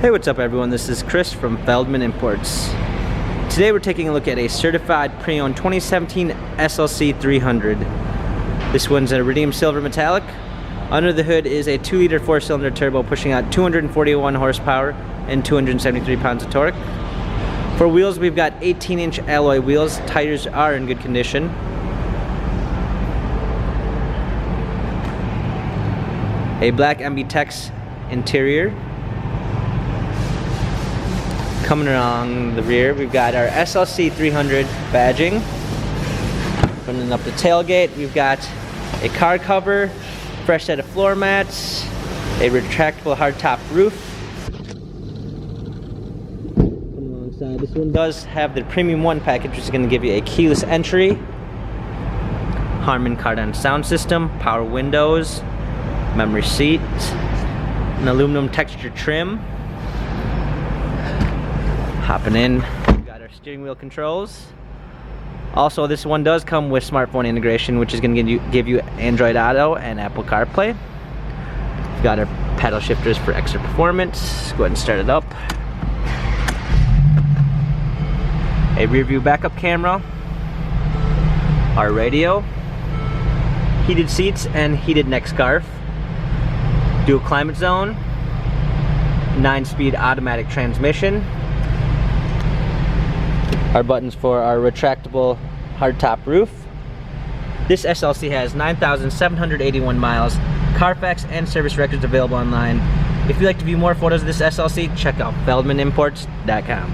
Hey, what's up everyone? This is Chris from Feldmann Imports. Today we're taking a look at a certified pre-owned 2017 SLC 300. This one's an iridium silver metallic. Under the hood is a 2-liter 4-cylinder turbo pushing out 241 horsepower and 273 pounds of torque. For wheels, we've got 18-inch alloy wheels. Tires are in good condition. A black MB-Tex interior. Coming along the rear, we've got our SLC 300 badging. Running up the tailgate, we've got a car cover, fresh set of floor mats, a retractable hardtop roof. Coming alongside, this one does have the Premium 1 package, which is going to give you a keyless entry, Harman Kardon sound system, power windows, memory seat, an aluminum texture trim. Hopping in, we've got our steering wheel controls. Also, this one does come with smartphone integration, which is going to give you Android Auto and Apple CarPlay. We've got our paddle shifters for extra performance. Go ahead and start it up. A rear view backup camera. Our radio. Heated seats and heated neck scarf. Dual climate zone. 9-speed automatic transmission. Our buttons for our retractable hardtop roof. This SLC has 9,781 miles, Carfax and service records available online. If you'd like to view more photos of this SLC, check out feldmanimports.com.